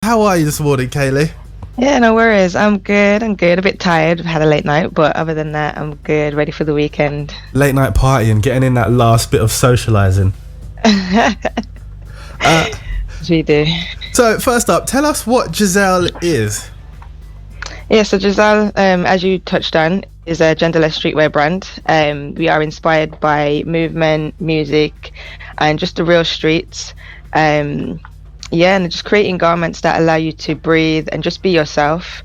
How are you this morning, Kaylee? Yeah, no worries. I'm good. I'm good. A bit tired. I've had a late night, but other than that, I'm good. Ready for the weekend. Late night partying, getting in that last bit of socialising. Uh, We do. so, first up, tell us what Giselle is. Yeah, so Giselle, as you touched on, is a genderless streetwear brand. We are inspired by movement, music, and just the real streets. Yeah, and just creating garments that allow you to breathe and just be yourself.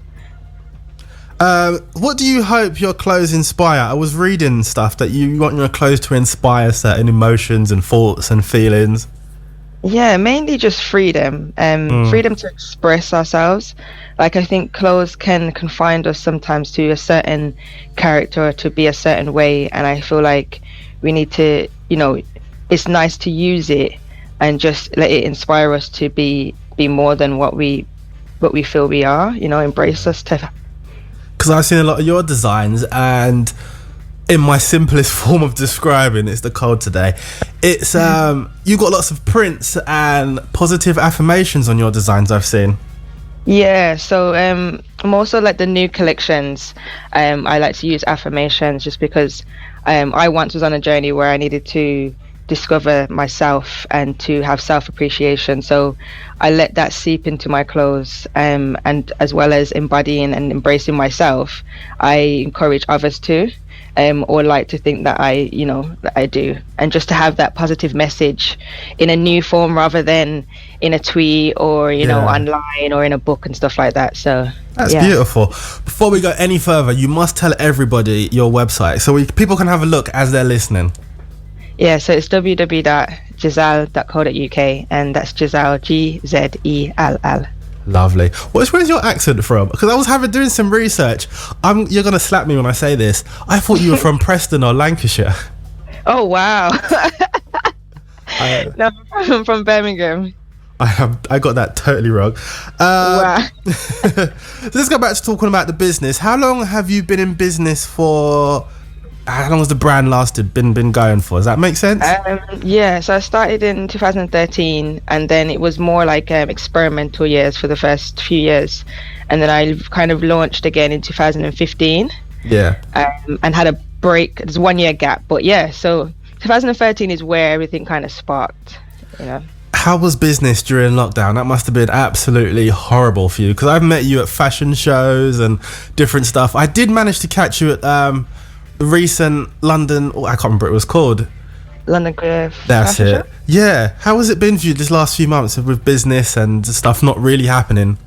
What do you hope your clothes inspire? I was reading stuff that you want your clothes to inspire certain emotions and thoughts and feelings. Yeah, mainly just freedom. Freedom to express ourselves. Like, I think clothes can confine us sometimes to a certain character or to be a certain way, and I feel like we need to, it's nice to use it and just let it inspire us to be more than what we feel we are. Embrace us to. Because I've seen a lot of your designs, and in my simplest form of describing, it's the cold today. It's you got lots of prints and positive affirmations on your designs I've seen. Yeah, so I'm also like the new collections. I like to use affirmations just because I once was on a journey where I needed to discover myself and to have self-appreciation. So I let that seep into my clothes, and as well as embodying and embracing myself, I encourage others to. Or like to think that that I do, and just to have that positive message in a new form rather than in a tweet or online or in a book and stuff like that. So that's beautiful. Before we go any further, you must tell everybody your website so people can have a look as they're listening. Yeah, so it's www.giselle.co.uk, and that's Giselle, Gzell. Lovely. Where's your accent from? Because I was doing some research. You're gonna slap me when I say this. I thought you were from Preston or Lancashire. Oh wow! No, I'm from Birmingham. I got that totally wrong. Wow. Let's go back to talking about the business. How long have you been in business for? How long has the brand been going for? Does that make sense? Yeah, so I started in 2013, and then it was more like experimental years for the first few years, and then I kind of launched again in 2015. Yeah. And had a break. There's 1 year gap, but yeah. So 2013 is where everything kind of sparked. How was business during lockdown? That must have been absolutely horrible for you, because I've met you at fashion shows and different stuff. I did manage to catch you at the recent London, I can't remember what it was called. London That's Fashion it. Show? Yeah. How has it been for you this last few months with business and stuff not really happening?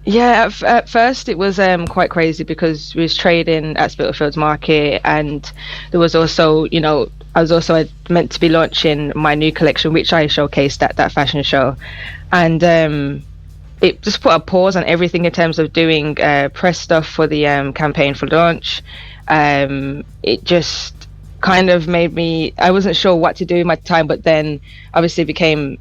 Yeah, at first it was quite crazy because we was trading at Spitalfields Market, and there was also, I was also meant to be launching my new collection, which I showcased at that fashion show, and it just put a pause on everything in terms of doing press stuff for the campaign for launch. It just kind of made me, I wasn't sure what to do in my time, but then obviously became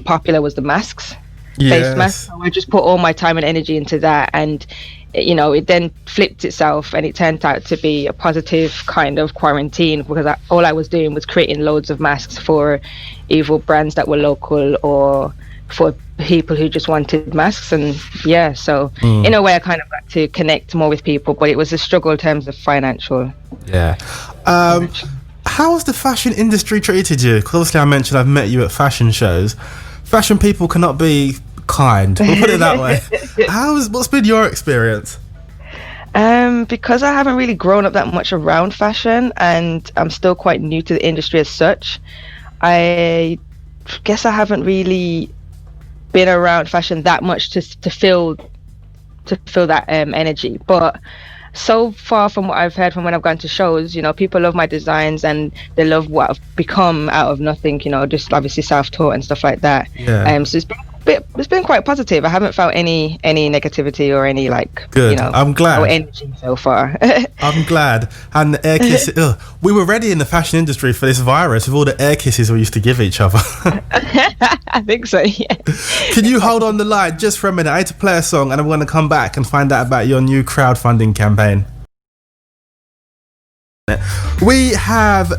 popular was the masks. Face mask. So I just put all my time and energy into that, and it then flipped itself, and it turned out to be a positive kind of quarantine, because all I was doing was creating loads of masks for either brands that were local or for people who just wanted masks. And so in a way I kind of got to connect more with people, but it was a struggle in terms of financial. How has the fashion industry treated you? Because obviously I mentioned I've met you at fashion shows. Fashion people cannot be kind, we'll put it that way. What's been your experience? Because I haven't really grown up that much around fashion, and I'm still quite new to the industry as such, I guess I haven't really been around fashion that much to feel that energy. But so far from what I've heard from when I've gone to shows, people love my designs and they love what I've become out of nothing, just obviously self-taught and stuff like that. So it's been quite positive. I haven't felt any negativity or any good. I'm glad. No energy so far. I'm glad. And the air kisses, we were ready in the fashion industry for this virus with all the air kisses we used to give each other. I think so, yeah. Can you hold on the line just for a minute? I need to play a song, and I'm going to come back and find out about your new crowdfunding campaign. We have we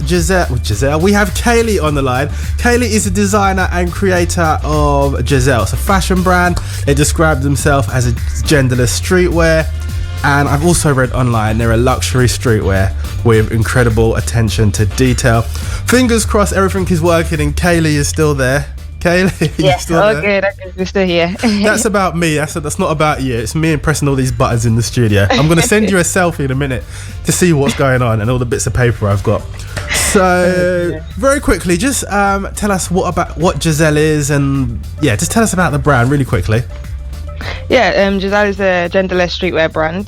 have Kaylee on the line. Kaylee is a designer and creator of Giselle. It's a fashion brand. They describe themselves as a genderless streetwear, and I've also read online they're a luxury streetwear with incredible attention to detail. Fingers crossed everything is working and Kaylee is still there. Kaylee, yeah, still there? Good. We're still here. That's about me. That's not about you. It's me pressing all these buttons in the studio. I'm going to send you a selfie in a minute to see what's going on and all the bits of paper I've got. So, very quickly, just tell us what Giselle is, and just tell us about the brand really quickly. Yeah, Giselle is a genderless streetwear brand.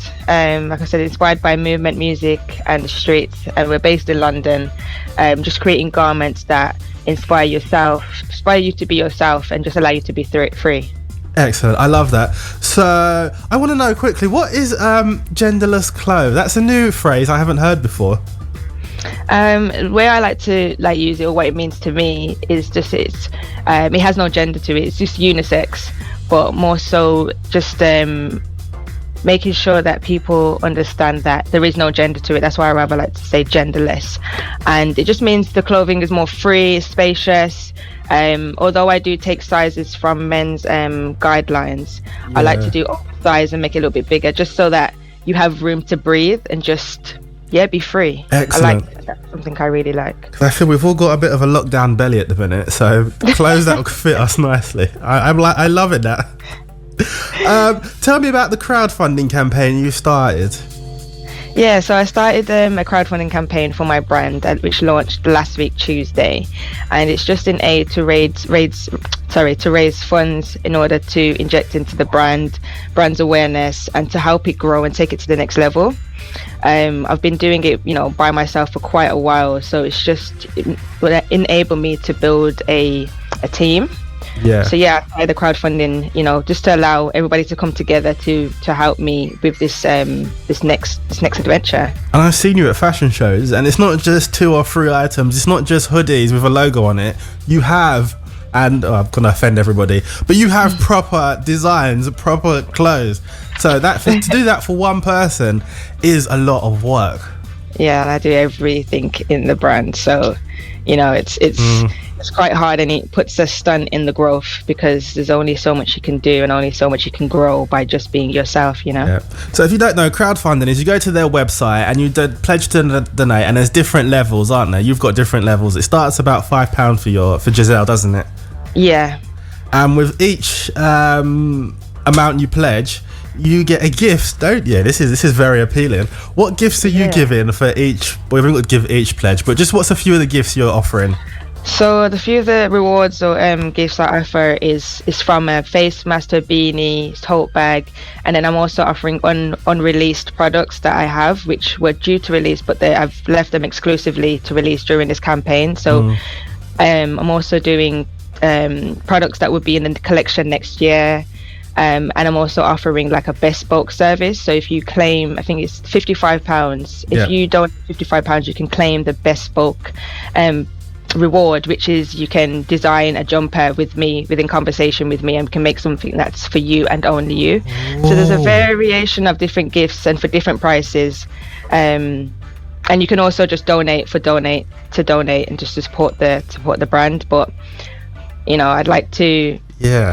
Like I said, inspired by movement, music, and the streets, and we're based in London. Just creating garments that inspire you to be yourself, and just allow you to be free. Excellent, I love that. So I want to know quickly, what is genderless clothes? That's a new phrase I haven't heard before. The way I like to use it, or what it means to me, is just it has no gender to it. It's just unisex, but more so just making sure that people understand that there is no gender to it. That's why I rather like to say genderless, and it just means the clothing is more free, spacious. Although I do take sizes from men's guidelines, I like to do oversize and make it a little bit bigger, just so that you have room to breathe and just be free. Excellent. That's something I really like. I feel we've all got a bit of a lockdown belly at the minute, so clothes that will fit us nicely. I love it. That. Tell me about the crowdfunding campaign you started. Yeah, so I started a crowdfunding campaign for my brand, which launched last week Tuesday, and it's just in aid to raise funds in order to inject into the brand's awareness, and to help it grow and take it to the next level. I've been doing it, by myself for quite a while, so it's just enable me to build a team. Yeah. So I started the crowdfunding, just to allow everybody to come together to help me with this next adventure. And I've seen you at fashion shows, and it's not just 2 or 3 items. It's not just hoodies with a logo on it. You have, and I'm gonna offend everybody, but you have proper designs, proper clothes. So to do that for one person is a lot of work. Yeah, and I do everything in the brand, so it's quite hard, and it puts a stunt in the growth, because there's only so much you can do and only so much you can grow by just being yourself. Yeah. So if you don't know, crowdfunding is you go to their website and you pledge to donate, and there's different levels, aren't there? You've got different levels. It starts about £5 for Giselle, doesn't it? Yeah. And with each amount you pledge, you get a gift, don't you? This is very appealing. What gifts are you giving for each? Well, we haven't got to give each pledge, but just what's a few of the gifts you're offering? So the few of the rewards or gifts I offer is from a face mask to a beanie, tote bag, and then I'm also offering unreleased products that I have, which were due to release, but I've left them exclusively to release during this campaign. So I'm also doing products that would be in the collection next year. And I'm also offering like a bespoke service. So if you claim, I think it's £55. If you donate £55, you can claim the bespoke reward, which is you can design a jumper with me, within conversation with me, and can make something that's for you and only you. Whoa. So there's a variation of different gifts and for different prices. And you can also just donate and just to support the brand. But I'd like to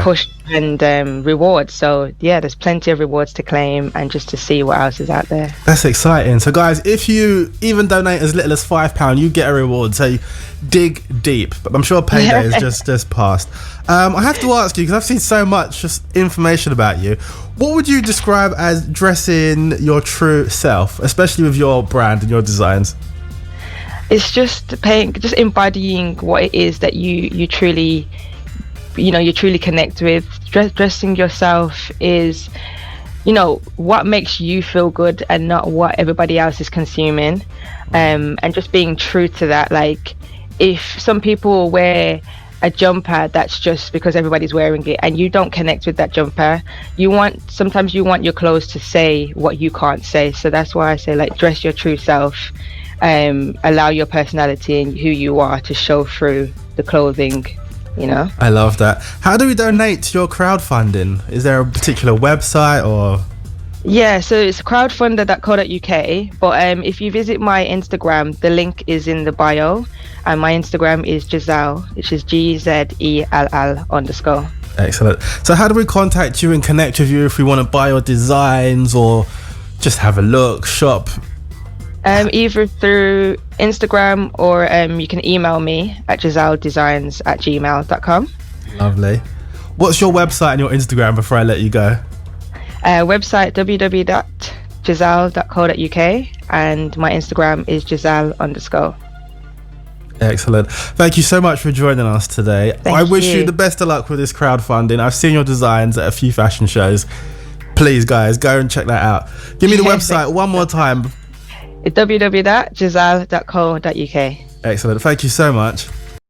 push and rewards, so there's plenty of rewards to claim, and just to see what else is out there. That's exciting. So guys, if you even donate as little as £5, you get a reward, so dig deep. But I'm sure payday is just passed. I have to ask you, because I've seen so much just information about you, what would you describe as dressing your true self, especially with your brand and your designs? It's just embodying what it is that you truly connect with. Dressing yourself is what makes you feel good, and not what everybody else is consuming, and just being true to that. Like, if some people wear a jumper that's just because everybody's wearing it, and you don't connect with that jumper, sometimes you want your clothes to say what you can't say. So that's why I say, like, dress your true self, allow your personality and who you are to show through the clothing. I love that. How do we donate to your crowdfunding? Is there a particular website or? Yeah, so it's crowdfunder.co.uk. But if you visit my Instagram, the link is in the bio, and my Instagram is Giselle, which is GZELL_. Excellent. So how do we contact you and connect with you if we want to buy your designs or just have a look, shop? Either through Instagram or you can email me at giselledesigns@gmail.com. Lovely. What's your website and your Instagram before I let you go? Website www.giselle.co.uk, and my Instagram is Giselle_. Excellent. Thank you so much for joining us today. I wish you the best of luck with this crowdfunding. I've seen your designs at a few fashion shows. Please, guys, go and check that out. Give me the website one more time. www.giselle.co.uk. Excellent. Thank you so much.